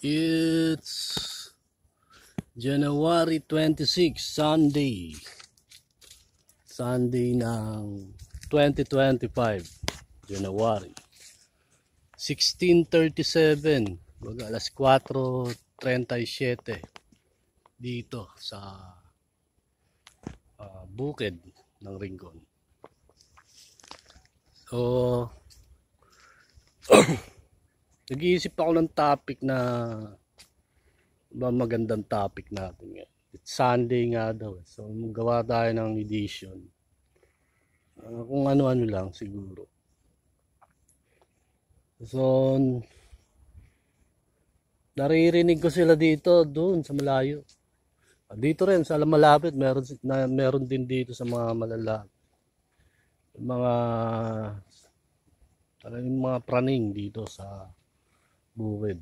It's January 26, Sunday. Sunday ng 2025, January. 16:37, alas 4:37 dito sa bukid ng Ringon. So, nag-iisip ako ng topic na magandang topic natin nga. It's Sunday nga daw. So, gawa tayo ng edition. Kung ano-ano lang siguro. So, naririnig ko sila dito doon sa malayo. Dito rin sa malapit, meron din dito sa mga malalapit. Mga praning dito sa bukid.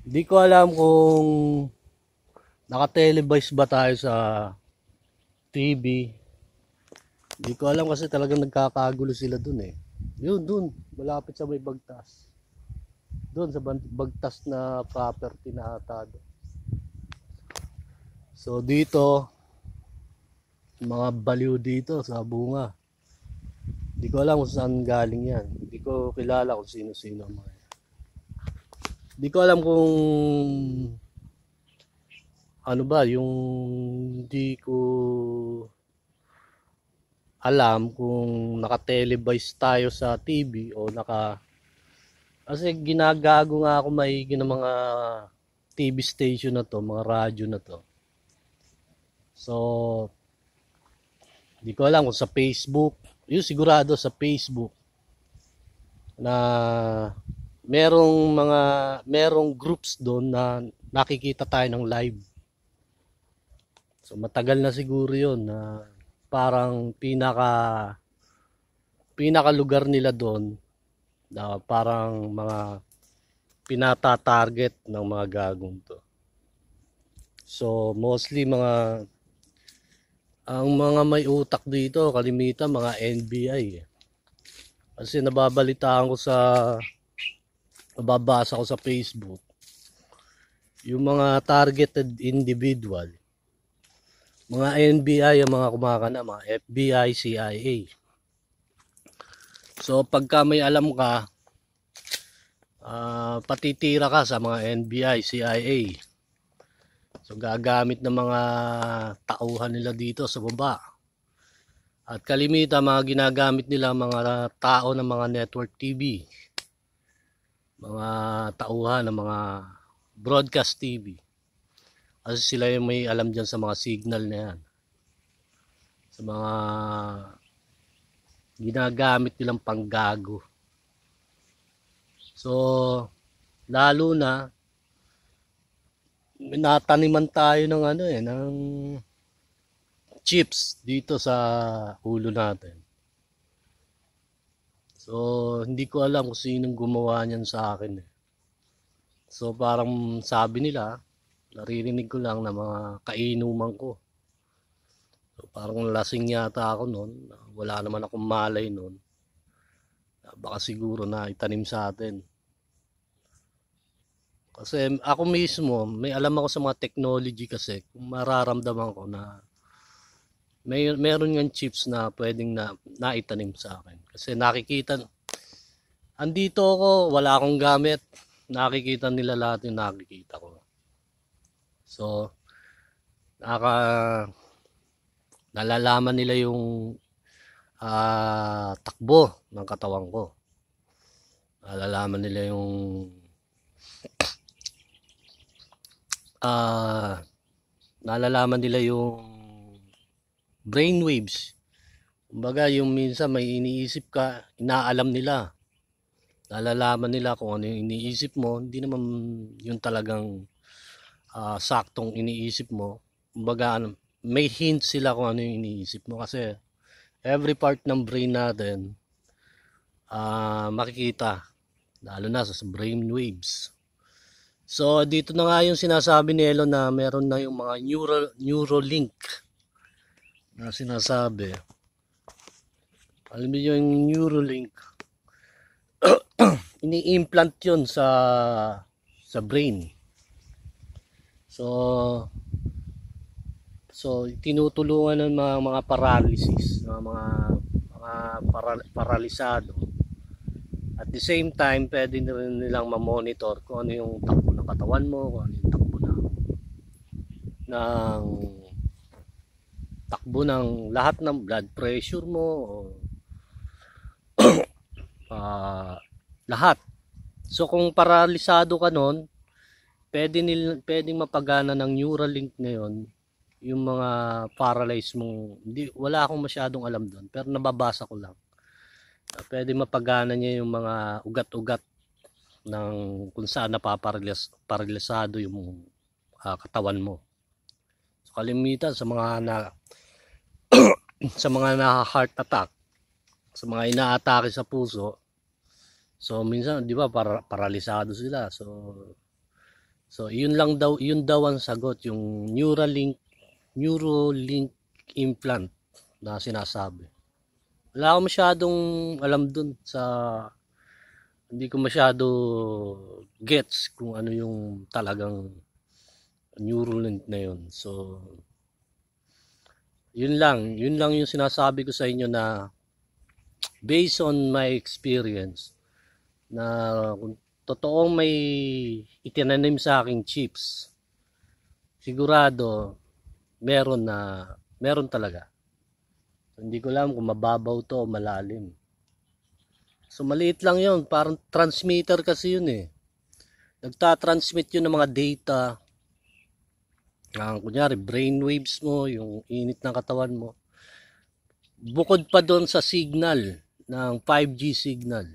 Hindi ko alam kung naka-televise ba tayo sa TV. Hindi ko alam kasi talagang nagkakagulo sila dun eh. Yun, dun, malapit sa may bagtas. Dun sa bagtas na property na atado. So dito, mga baliw dito sa bunga. Hindi ko alam kung saan galing yan. Hindi ko kilala kung sino-sino mga. Hindi ko alam kung ano ba, yung hindi ko alam kung naka-televise tayo sa TV o kasi ginagago nga ako maigi ng mga TV station na to, mga radyo na to. So, hindi ko alam kung sa Facebook, yun sigurado sa Facebook na merong groups doon na nakikita tayo ng live. So matagal na siguro yun na parang pinaka lugar nila doon na parang mga pinata-target ng mga gagong to. So mostly ang mga may utak dito kalimitan mga NBI. Kasi nababasa ko sa Facebook yung mga targeted individual, mga NBI ang mga kumakana, mga FBI, CIA. So pagka may alam ka, patitira ka sa mga NBI, CIA. So gagamit ng mga tauhan nila dito sa baba. At kalimitan mga ginagamit nila mga tao ng mga network TV. Mga tauhan ng mga broadcast TV. Kasi sila yung may alam dyan sa mga signal na yan. Sa mga ginagamit nilang panggago. So, lalo na nataniman tayo ng ng chips dito sa ulo natin. So, hindi ko alam kung sinong gumawa niyan sa akin. So, parang sabi nila, naririnig ko lang na mga kainuman ko. So, parang lasing yata ako noon. Wala naman akong malay noon. Baka siguro na itanim sa atin. Kasi ako mismo, may alam ako sa mga technology kasi kung mararamdaman ko na meron ng chips na pwedeng naitanim sa akin. Kasi nakikita, andito ako, wala akong gamit. Nakikita nila lahat yung nakikita ko. So, nalalaman nila yung takbo ng katawan ko. Nalalaman nila yung brainwaves. Kumbaga yung minsan may iniisip ka, inaalam nila. Nalalaman nila kung ano yung iniisip mo. Hindi naman yung talagang saktong iniisip mo. Kumbaga may hint sila kung ano yung iniisip mo. Kasi every part ng brain natin makikita. Lalo na sa brainwaves. So dito na nga yung sinasabi ni Elon na meron na yung mga Neuralink na sinasabi. Alam niyo yung Neuralink, ini-implant yun sa sa brain. So tinutulungan ng mga paralysis, mga paralisado. At the same time, pwede rin nilang ma-monitor kung ano yung takbo ng katawan mo, kung ano yung takbo ng lahat ng blood pressure mo, lahat. So kung paralisado ka nun, pwedeng mapagana ng Neuralink na yun, yung mga paralyzed mong, wala akong masyadong alam doon, pero nababasa ko lang. Pwede mapagana niya yung mga ugat-ugat ng kung saan napaparalisado yung katawan mo. So kalimitan sa mga sa mga na-heart attack, sa mga inaatake sa puso, so minsan 'di ba paralisado sila. So yun daw ang sagot, yung Neuralink implant na sinasabi. Wala akong masyadong alam dun hindi ko masyado gets kung ano yung talagang Neuralink na yun. So yun lang yung sinasabi ko sa inyo na based on my experience, na kung totoong may itinanim sa aking chips, sigurado meron talaga. Hindi ko alam kung mababaw to o malalim. So maliit lang yun, parang transmitter kasi yun eh. Nagtatransmit yun ng mga data. Kunyari brainwaves mo, yung init ng katawan mo. Bukod pa doon sa signal ng 5G signal.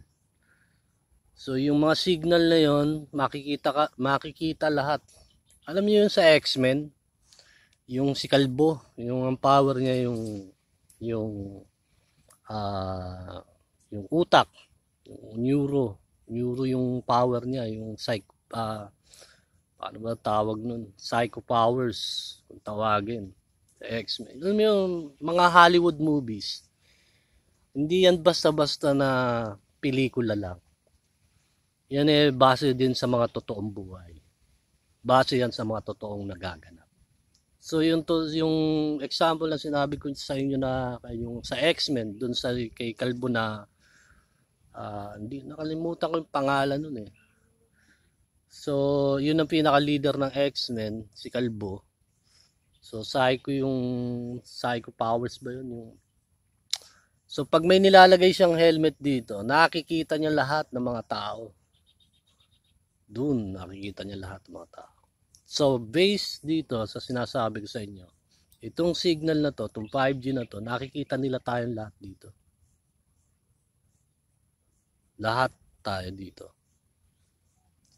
So yung mga signal na yun, makikita lahat. Alam niyo yun sa X-Men, yung si Kalbo, yung ang power niya yung utak, yung neuro yung power niya, yung paano ba tawag nun? Psycho powers, kung tawagin. Sa X-Men. Alam mo yung mga Hollywood movies, hindi yan basta-basta na pelikula lang. Yan base din sa mga totoong buhay. Base yan sa mga totoong nagaganap. So yung example na sinabi ko sa inyo na yung sa X-Men, dun sa kay Kalbo na hindi nakalimutan ko yung pangalan nun eh. So yun ang pinaka-leader ng X-Men, si Kalbo. So psycho powers ba yun? So pag may nilalagay siyang helmet dito, nakikita niya lahat ng mga tao. Doon nakikita niya lahat ng mga tao. So based dito sa sinasabi ko sa inyo, itong signal na to, itong 5G na to, nakikita nila tayong lahat dito. Lahat tayo dito.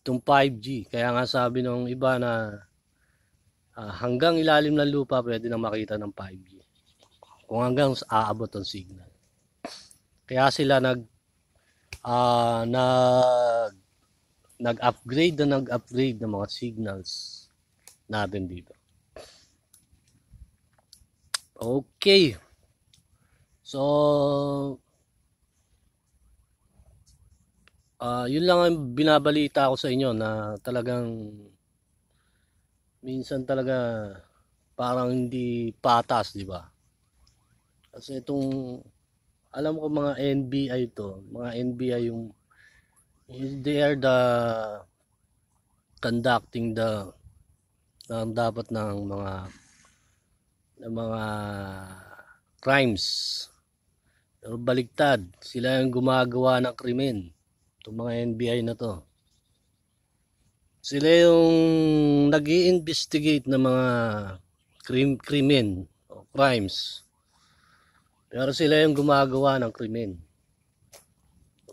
Itong 5G, kaya nga sabi ng iba na hanggang ilalim ng lupa pwede nang makita ng 5G. Kung hanggang aabot ang signal. Kaya sila nag-upgrade ng mga signals natin dito. Okay. So yun lang ang binabalita ko sa inyo, na talagang minsan talaga parang hindi patas, di ba? Kasi itong alam ko mga NBI mga NBI they are the conducting dapat ng mga crimes. Pero baligtad, sila yung gumagawa ng krimen. Itong mga NBI na to. Sila yung nag-i-investigate ng mga krimen o crimes. Pero sila yung gumagawa ng krimen.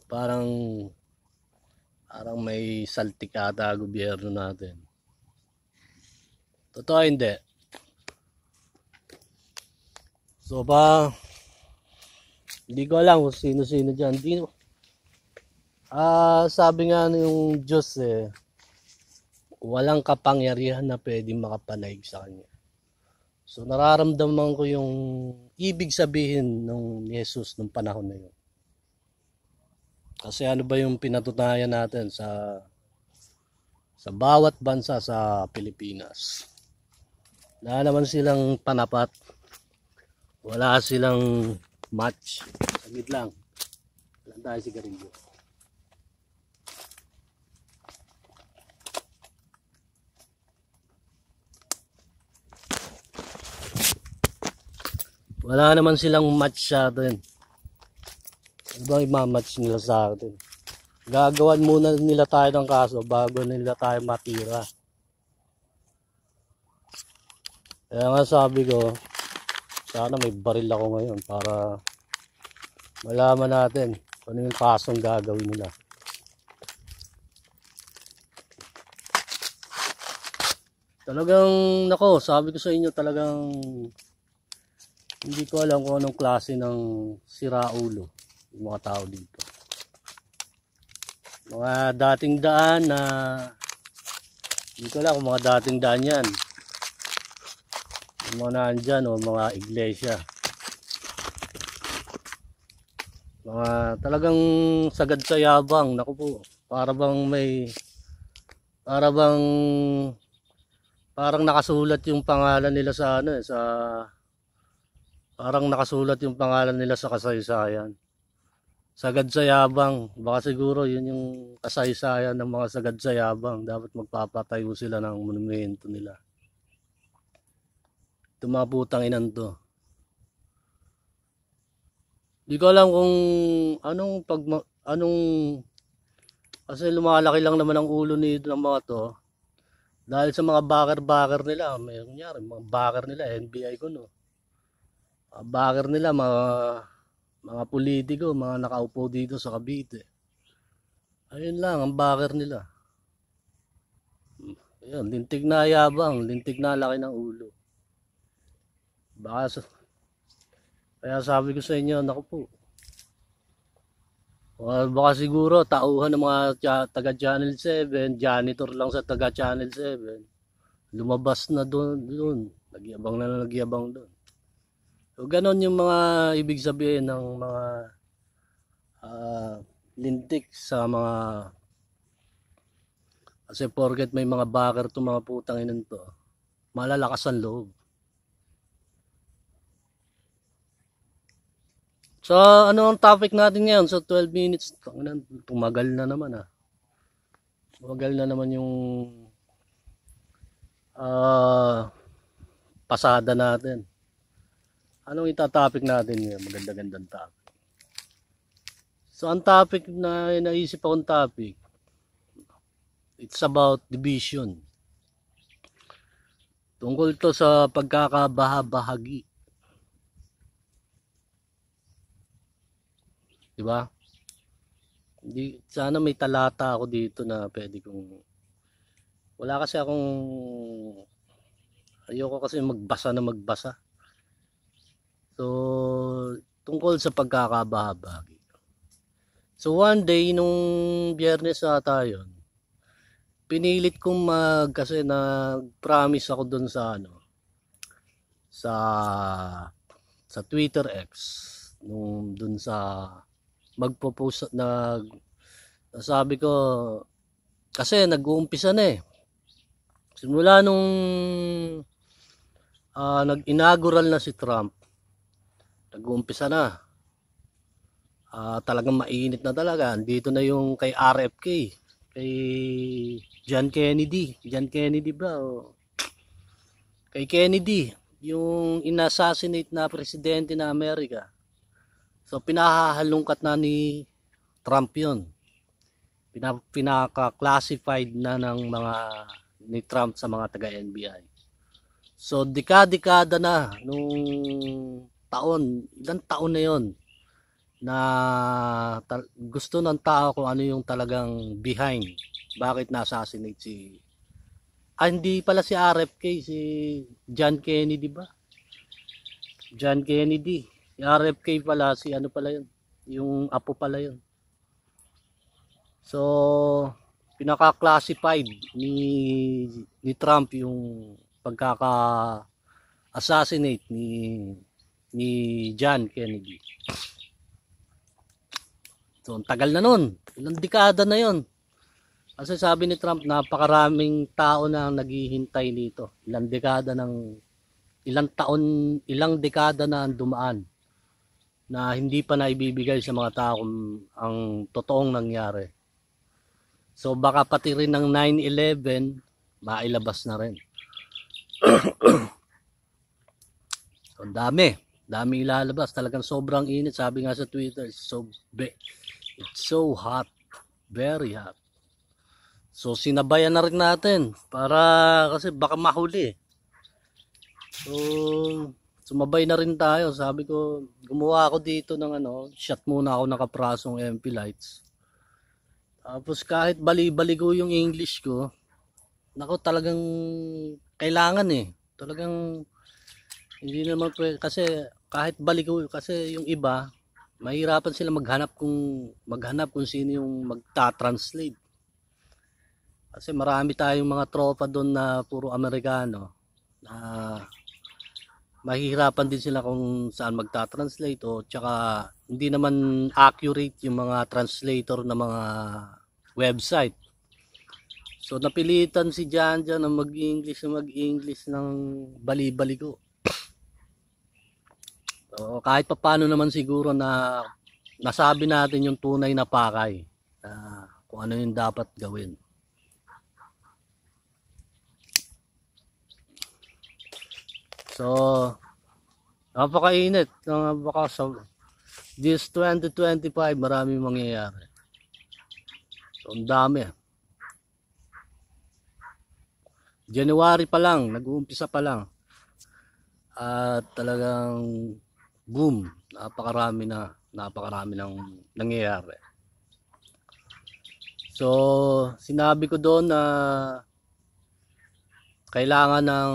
Parang may saltik ata gobyerno natin. Totoo hindi. So hindi ko alam kung sino-sino dyan. Sabi nga yung Diyos walang kapangyarihan na pwedeng makapanaig sa kanya. So nararamdaman ko yung ibig sabihin ng Jesus nung panahon na yun. Kasi ano ba yung pinatunayan natin sa sa bawat bansa sa Pilipinas. Wala naman silang panapat. Wala silang match. Saglit lang. Wala tayo sigarilyo. Wala naman silang match sa atin. Ano ba i-match nila sa atin? Gagawan muna nila tayo ng kaso bago nila tayo matira. Kaya nga sabi ko, sana may baril ako ngayon para malaman natin kung ano yung kasong gagawin nila. Talagang, nako, sabi ko sa inyo, talagang hindi ko alam kung anong klase ng siraulo yung mga tao dito. Mga dating daan na hindi ko alam kung mga dating daan yan. Yung mga nandyan o mga iglesia. Mga talagang sagad sa yabang. Naku po, parang nakasulat yung pangalan nila sa ano parang nakasulat yung pangalan nila sa kasaysayan. Sagad sa yabang. Baka siguro yun yung kasaysayan ng mga sagad sa yabang. Dapat magpapatayo sila ng monumento nila. Itong mga putang inan to. Di ko alam kung kasi lumalaki lang naman ang ulo nito ng mga to. Dahil sa mga backer nila, may nangyari, mga backer nila, NBI ko no. Backer nila, mga politiko, mga nakaupo dito sa Cavite. Ayun lang, ang backer nila. Ayun, lintig na yabang, lintig na laki ng ulo. Kaya sabi ko sa inyo, naku po. Baka siguro, tauhan ng mga taga Channel 7, janitor lang sa taga Channel 7. Lumabas na doon. Nagyabang doon. So, ganon yung mga ibig sabihin ng mga lintik sa mga kasi porket may mga backer to mga putang inan to, malalakas ang loob. So, ano ang topic natin ngayon? So, 12 minutes. Tumagal na naman Tumagal na naman yung pasada natin. Anong itatopic natin ngayon? Maganda-gandang topic. So, ang topic na naisip akong topic, it's about division. Tungkol to sa pagkakabahabahagi. Diba? Sana may talata ako dito na pwede kong... Wala kasi akong... Ayoko kasi magbasa. So, tungkol sa pagkakabahabahagi. So, one day, nung Biyernes ata yun, pinilit kong kasi nag-promise ako dun sa sa Twitter X, nung dun sa magpo-post sabi ko, kasi nag-uumpisa na simula nung nag-inaugural na si Trump, nag-uumpisa na. Talagang mainit na talaga. Dito na yung kay RFK, kay John Kennedy ba? Kay Kennedy, yung inassassinate na presidente na Amerika. So pinahahalungkat na ni Trump yun. Pinaka-classified na ng mga ni Trump sa mga taga-NBI. So dekada na nung ilang taon na yon na gusto ng tao kung ano yung talagang behind. Bakit na-assassinate hindi pala si RFK, si John Kennedy ba? John Kennedy. Si RFK pala, si ano pala yun? Yung apo pala yun. So, pinaka-classified ni Trump yung pagkaka-assassinate ni John Kennedy. So, ang tagal na nun. Ilang dekada na yun. Kasi sabi ni Trump, napakaraming tao na naghihintay nito. Ilang dekada na ang dumaan na hindi pa naibibigay sa mga tao ang totoong nangyari. So baka pati rin ng 9/11 mailabas na rin. So, dami ilalabas. Talagang sobrang init. Sabi nga sa Twitter, it's so hot. Very hot. So sinabayan na rin natin para kasi baka mahuli. So sumabay na rin tayo. Sabi ko, gumawa ako dito ng shot muna ako nakaprasong MP lights. Tapos kahit bali-baligo yung English ko, nako talagang kailangan Talagang hindi naman kasi kahit baligo kasi yung iba, mahirapan sila maghanap kung sino yung magta-translate. Kasi marami tayong mga tropa doon na puro Amerikano na mahihirapan din sila kung saan magta-translate o tsaka hindi naman accurate yung mga translator na mga website. So napilitan si Jan na mag-English ng bali-baligo. So kahit papaano naman siguro na nasabi natin yung tunay na pakay na kung ano yung dapat gawin. So napakainit. This 2025 maraming mangyayari. So ang dami. January pa lang, nag-uumpisa pa lang. At talagang boom, napakarami ng nangyayari. So, sinabi ko doon na kailangan ng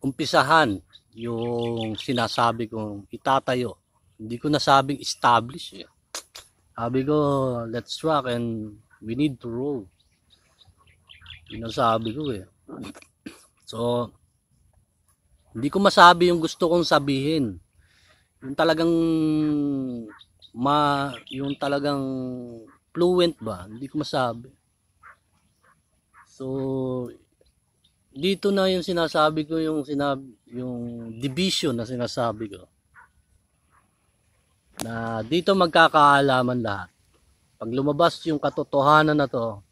umpisahan yung sinasabi kong itatayo. Hindi ko nasabing establish. Sabi ko, let's rock and we need to roll. Yun ang sabi ko . So, hindi ko masabi yung gusto kong sabihin. Yung talagang fluent ba? Hindi ko masabi. So, dito na yung sinasabi ko, yung division na sinasabi ko. Na dito magkakaalaman lahat. Pag lumabas yung katotohanan na to,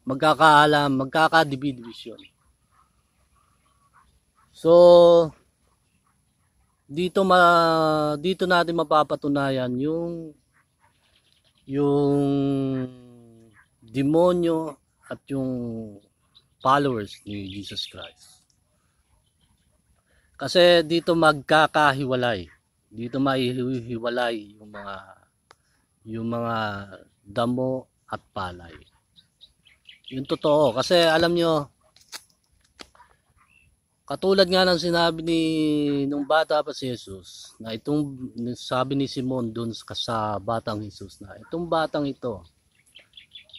magkakadivision. So dito natin mapapatunayan yung demonyo at yung followers ni Jesus Christ. Kasi dito magkakahiwalay. Dito maihiwalay yung mga damo at palay. Yung totoo. Kasi alam nyo, katulad nga ng sinabi nung bata pa si Jesus, na sabi ni Simon dun sa batang Jesus na itong batang ito,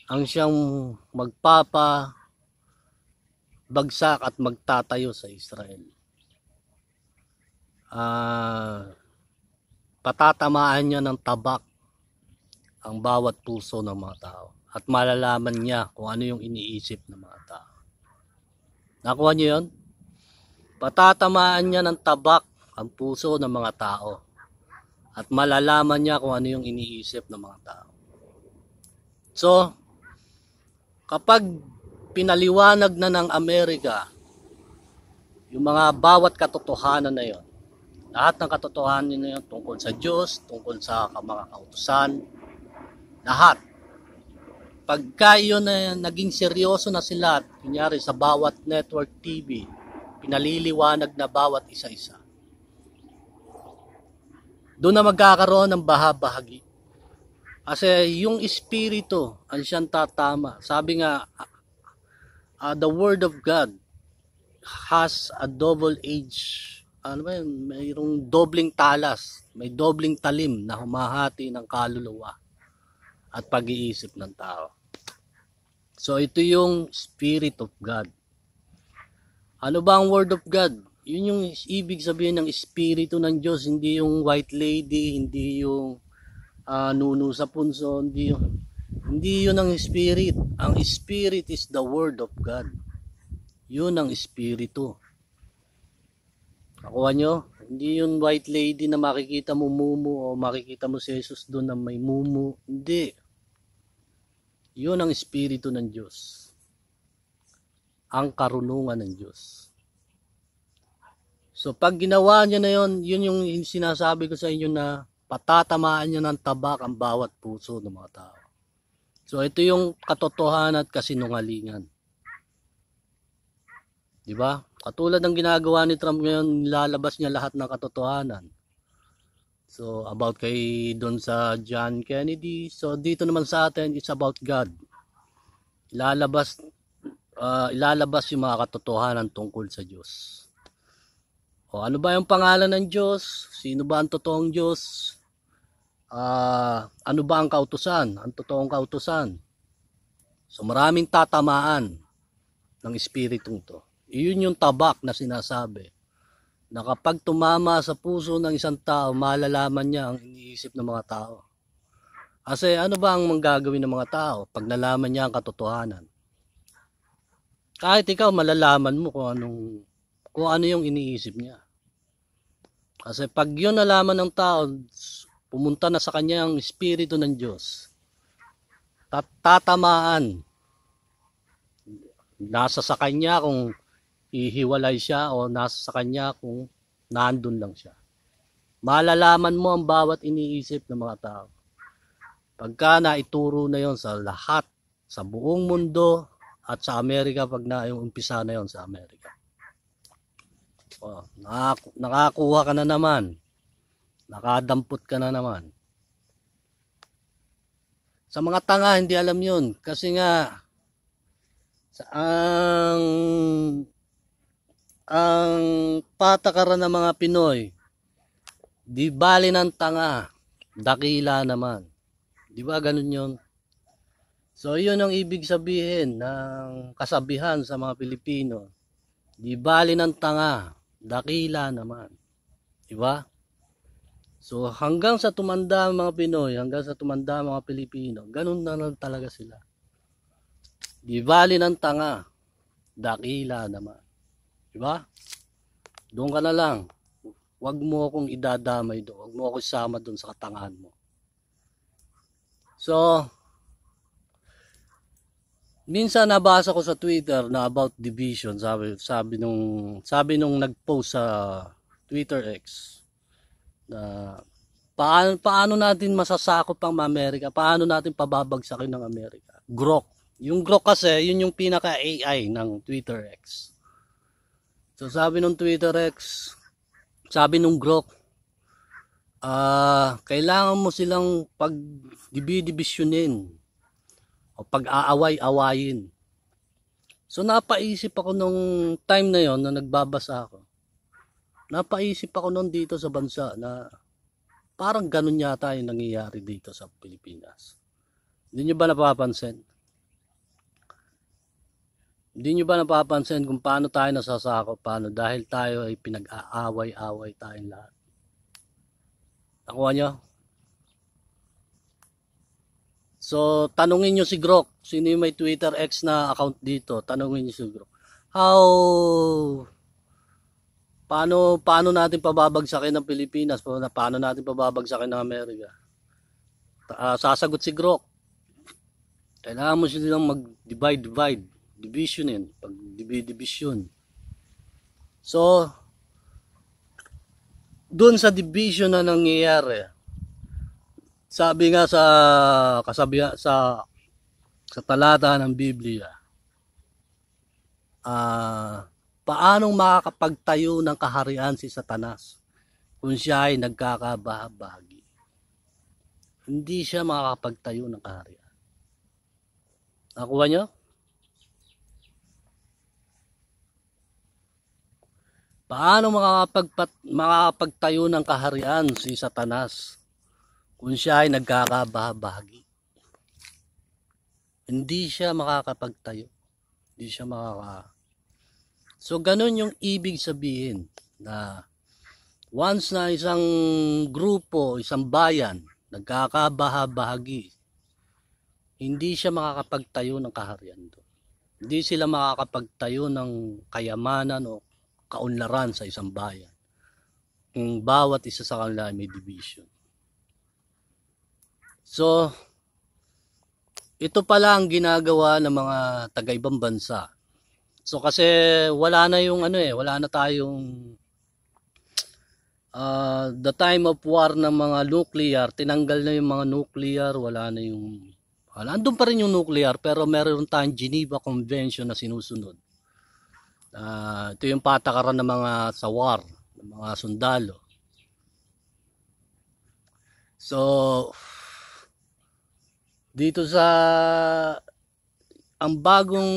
ang siyang magpapabagsak at magtatayo sa Israel. Patatamaan niya ng tabak ang bawat puso ng mga tao. At malalaman niya kung ano yung iniisip ng mga tao. Nakuha niyo yun? Patatamaan niya ng tabak ang puso ng mga tao. At malalaman niya kung ano yung iniisip ng mga tao. So, kapag pinaliwanag na ng Amerika yung mga bawat katotohanan na yon, lahat ng katotohanan na yon tungkol sa Diyos, tungkol sa mga kautusan, lahat. Pagka yun na naging seryoso na sila, kunyari sa bawat network TV, pinaliliwanag na bawat isa-isa. Doon na magkakaroon ng bahagi. Kasi yung espiritu, ang siyang tatama. Sabi nga, the word of God has a double edge. Mayroong dobling talas, may dobling talim na humahati ng kaluluwa at pag-iisip ng tao. So ito yung Spirit of God. Ano ba ang Word of God? Yun yung ibig sabihin ng Espiritu ng Diyos, hindi yung white lady, hindi yung nuno sa punso, hindi yung Hindi yun ang spirit. Ang spirit is the word of God. Yun ang espiritu. Nakuha nyo? Hindi yun white lady na makikita mo mumu o makikita mo si Jesus doon na may mumu. Hindi. Yun ang espiritu ng Diyos. Ang karunungan ng Diyos. So pag ginawa niya na yun, yun yung sinasabi ko sa inyo na patatamaan niya ng tabak ang bawat puso ng mga tao. So ito yung katotohanan at kasinungalingan. Di ba? Katulad ng ginagawa ni Trump ngayon, nilalabas niya lahat ng katotohanan. So about kay doon sa John Kennedy. So dito naman sa atin, it's about God. Ilalabas yung mga katotohanan tungkol sa Diyos. O ano ba yung pangalan ng Diyos? Sino ba ang totoong Diyos? Ano ba ang kautusan? Ang totoong kautusan. So maraming tatamaan ng espiritong to. Iyon yung tabak na sinasabi. Na kapag tumama sa puso ng isang tao, malalaman niya ang iniisip ng mga tao. Kasi ano ba ang manggagawin ng mga tao pag nalaman niya ang katotohanan? Kahit ikaw malalaman mo kung ano yung iniisip niya. Kasi pag yun nalaman ng tao, pumunta na sa kanya ang espiritu ng Diyos. Tatamaan. Nasa sa kanya kung ihiwalay siya o nasa sa kanya kung nandun lang siya. Malalaman mo ang bawat iniisip ng mga tao. Pagka naituro na yon sa lahat, sa buong mundo at sa Amerika, pag umpisa na yon sa Amerika. Nakakuha ka na naman. Nakadampot ka na naman. Sa mga tanga, hindi alam yun. Kasi nga, ang patakaran ng mga Pinoy, di bali ng tanga, dakila naman. Di ba ganun yun? So yun ang ibig sabihin ng kasabihan sa mga Pilipino. Di bali ng tanga, dakila naman. Di ba? So hanggang sa tumanda ang mga Pinoy, hanggang sa tumanda ang mga Pilipino, ganun na lang talaga sila. Di bali ng tanga, dakila naman. Diba? Doon ka na lang. Huwag mo akong idadamay doon. Huwag mo akong isama doon sa katangahan mo. So, minsan nabasa ko sa Twitter na about division. Sabi nung nag-post sa Twitter X na paano natin masasakop ang Amerika? Paano natin pababagsakin ng Amerika? Grok. Yung Grok kasi, yun yung pinaka-AI ng Twitter X. So sabi nung Twitter X, sabi nung Grok, kailangan mo silang pag-divisionin o pag-aaway-awayin. So napaisip ako nung time na yon na nagbabasa ako. Napaisip ako nung dito sa bansa na parang ganun yata yung nangyayari dito sa Pilipinas. Hindi nyo ba napapansin? Hindi nyo ba napapansin kung paano tayo nasasakop? Paano? Dahil tayo ay pinag-aaway-away tayong lahat. Nakuha nyo? So, tanungin nyo si Grok. Sino yung may Twitter X na account dito? Tanungin nyo si Grok. Paano natin pababagsakin ng Pilipinas? Paano natin pababagsakin ng Amerika? Sasagot si Grok. Kailangan mo silang mag-divide. Divisionin, pag-division. So, doon sa division na nangyayari, sabi nga sa kasabihan sa talata ng Biblia, paanong makakapagtayo ng kaharian si Satanas kung siya ay nagkakabahagi? Hindi siya makakapagtayo ng kaharian. Nakuha nyo? Paano makakapagtayo ng kaharian si Satanas kung siya ay nagkakabahagi? Hindi siya makakapagtayo. Hindi siya So ganun yung ibig sabihin na once na isang grupo, isang bayan nagkakabahagi, hindi siya makakapagtayo ng kaharian doon. Hindi sila makakapagtayo ng kayamanan o kaunlaran sa isang bayan. Kung bawat isa sa kanila ay may division. So, ito pala ang ginagawa ng mga taga-ibang bansa. So kasi wala na yung wala na tayong the time of war ng mga nuclear, tinanggal na yung mga nuclear, andun pa rin yung nuclear, pero meron tayong Geneva Convention na sinusunod. Ito yung patakaran ng mga sa war, ng mga sundalo. So, dito sa ang bagong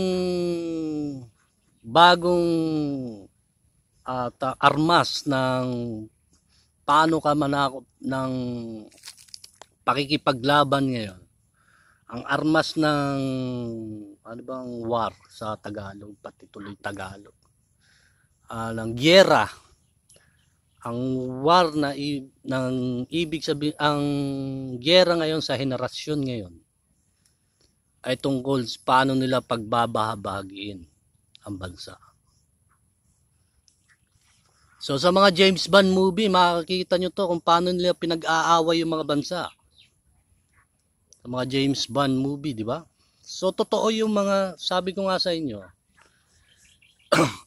armas ng paano ka manakop ng pakikipaglaban ngayon. Ang armas ng war sa Tagalog, pati tuloy Tagalog. Ng giyera. Ang war ng ibig sabihin, ang giyera ngayon sa henerasyon ngayon ay tungkol sa paano nila pagbabahabagiin ang bansa. So sa mga James Bond movie, makikita nyo to kung paano nila pinag-aaway yung mga bansa. Sa mga James Bond movie, di ba? So totoo yung mga, sabi ko nga sa inyo,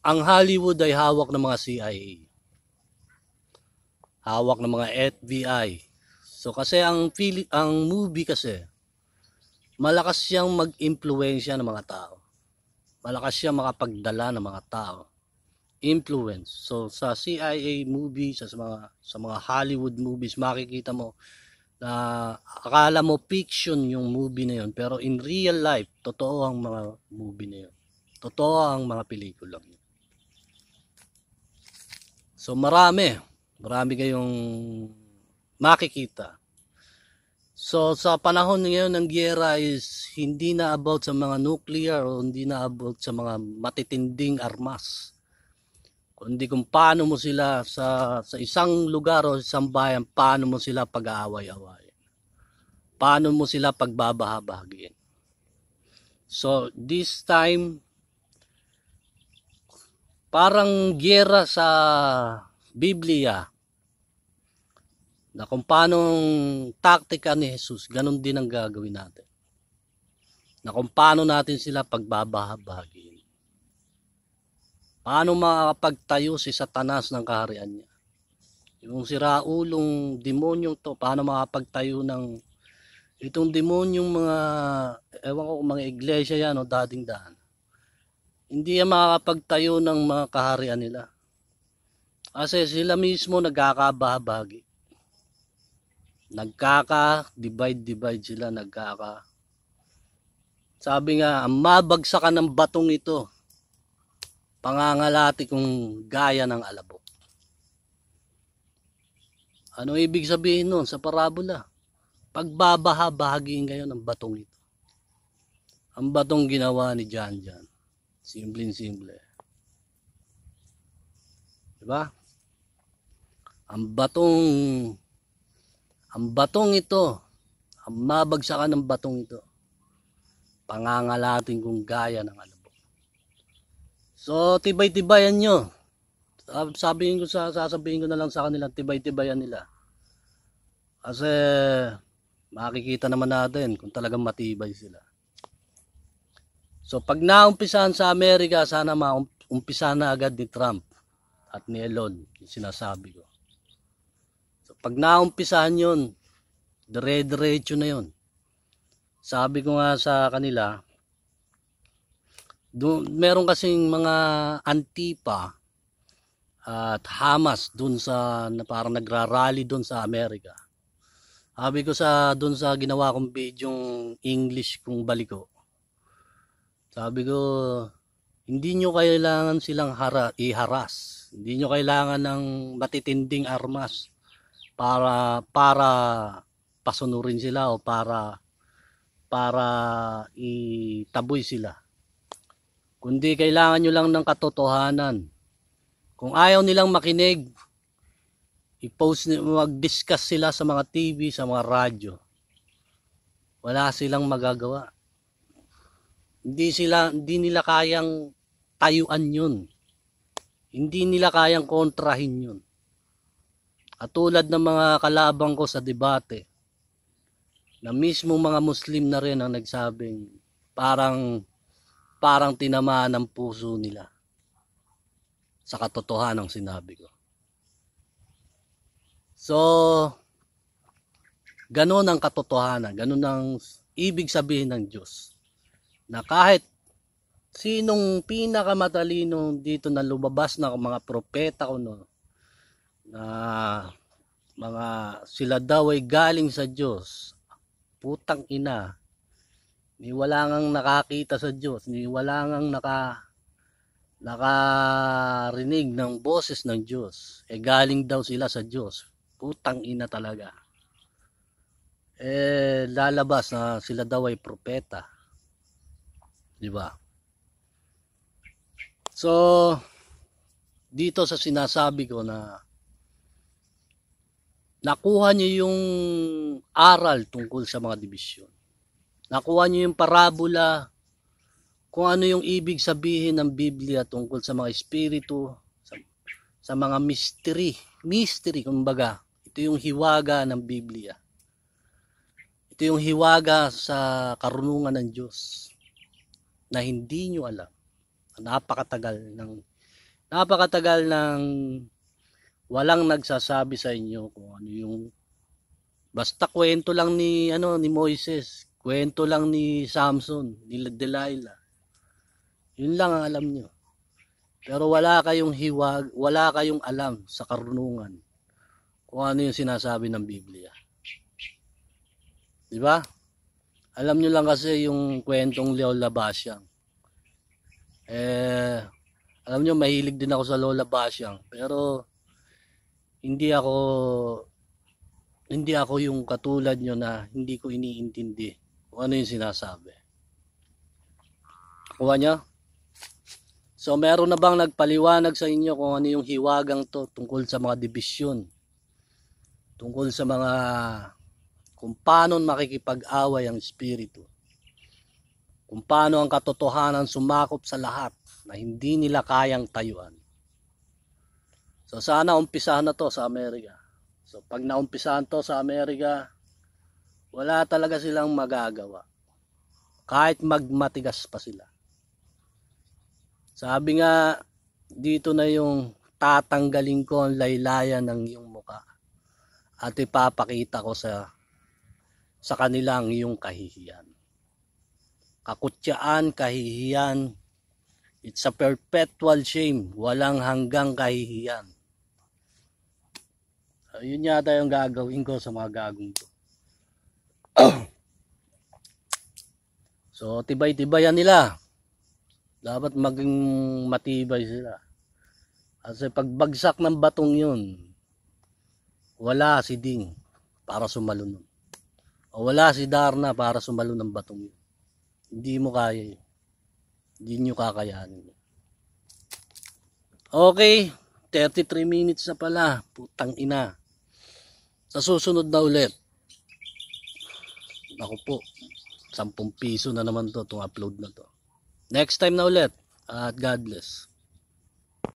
ang Hollywood ay hawak ng mga CIA. Hawak ng mga FBI. So kasi ang movie kasi, malakas siyang mag-impluwensya ng mga tao. Malakas siyang makapagdala ng mga tao. Influence. So sa CIA movies, sa mga Hollywood movies, makikita mo na akala mo fiction yung movie na yun, pero in real life, totoo ang mga movie na yun. Totoo ang mga pelikula. So marami kayong makikita. So sa panahon ngayon ng giyera is hindi na about sa mga nuclear o hindi na about sa mga matitinding armas. Kundi kung paano mo sila sa isang lugar o isang bayan, paano mo sila pag-aaway-awayin. Paano mo sila pagbabahabagiin. So this time, parang giyera sa Biblia, na kung paano taktika ni Jesus, ganun din ang gagawin natin. Na kung paano natin sila pagbabahabagiin. Paano makakapagtayo si Satanas ng kaharian niya? Yung siraulong demonyong to, paano makakapagtayo ng itong demonyong mga, ewan ko kung mga iglesia yan o dating daan. Hindi yan makakapagtayo ng mga kaharian nila. Kasi sila mismo nagkakabahabagi. Divide sila, sabi nga, ang mabagsakan ng batong ito, pangangalati kung gaya ng alabok. Ano ibig sabihin nun sa parabola? Pagbabahabagiin kayo ng batong ito. Ang batong ginawa ni Jan. Simple. Diba? Ang batong ito, ang mabagsakan ng batong ito, pangangalatin kung gaya ng alabok. So, tibay-tibayan nyo. Sasabihin ko na lang sa kanila, tibay-tibayan nila. Kasi, makikita naman natin kung talagang matibay sila. So, pag naumpisahan sa Amerika, sana maumpisahan na agad ni Trump at ni Elon, yung sinasabi ko. Pag naumpisahan yun, dire-diretso na yun. Sabi ko nga sa kanila, meron kasing mga Antifa at Hamas dun na parang nagrarally dun sa Amerika. Sabi ko dun sa ginawa kong bidyong English kung baliko. Sabi ko, hindi nyo kailangan silang iharas. Hindi nyo kailangan ng matitinding armas para pasunurin sila o para itaboy sila. Kundi kailangan nyo lang ng katotohanan. Kung ayaw nilang makinig, mag-discuss sila sa mga TV, sa mga radyo. Wala silang magagawa. Hindi nila kayang tayuan yun. Hindi nila kayang kontrahin yun. Katulad ng mga kalabang ko sa debate, na mismo mga Muslim na rin ang nagsabing parang tinamaan ang puso nila sa katotohanan ng sinabi ko. So, ganun ang katotohanan, ganun ang ibig sabihin ng Diyos. Na kahit sinong pinakamatalino dito na lumabas na mga propeta ko no, na mga sila daw ay galing sa Diyos, putang ina, ni wala ngang nakakita sa Diyos, ni wala ngang nakarinig ng boses ng Diyos, galing daw sila sa Diyos. Putang ina talaga. Lalabas na sila daw ay propeta. Di ba? So, dito sa sinasabi ko na nakuha niyo yung aral tungkol sa mga dibisyon. Nakuha niyo yung parabola kung ano yung ibig sabihin ng Biblia tungkol sa mga espiritu, sa mga mystery kumbaga. Ito yung hiwaga ng Biblia. Ito yung hiwaga sa karunungan ng Diyos na hindi nyo alam. Napakatagal ng walang nagsasabi sa inyo kung ano yung basta kwento lang ni Moises, kwento lang ni Samson, ni Delilah. Yun lang ang alam nyo. Pero wala kayong alam sa karunungan kung ano yung sinasabi ng Biblia. Di ba? Alam nyo lang kasi yung kwentong Lola Basyang. Alam nyo, mahilig din ako sa Lola Basyang. Pero hindi ako yung katulad nyo na hindi ko iniintindi kung ano yung sinasabi. Kuha nyo? So meron na bang nagpaliwanag sa inyo kung ano yung hiwagang to tungkol sa mga dibisyon? Tungkol sa mga kung paano makikipag-away ang espiritu. Kung paano ang katotohanan sumakop sa lahat na hindi nila kayang tayuan. So sana umpisahan na to sa Amerika. So pag naumpisahan to sa Amerika, wala talaga silang magagawa. Kahit magmatigas pa sila. Sabi nga, dito na yung tatanggalin ko ang laylayan ng iyong muka at ipapakita ko sa kanilang iyong kahihiyan. Kakutyaan, kahihiyan, it's a perpetual shame, walang hanggang kahihiyan. Yun yata yung gagawin ko sa mga gagong to. So, tibay-tibayan nila. Dapat maging matibay sila. Kasi pagbagsak ng batong yun, wala si Ding para sumalunod. O wala si Darna para sumalun ng batong yun. Hindi mo kaya yun. Hindi nyo kakayanin. Okay, 33 minutes na pala. Putang ina. Sa susunod na ulit. Ako po, 10 piso na naman to, itong upload na to. Next time na ulit. At God bless.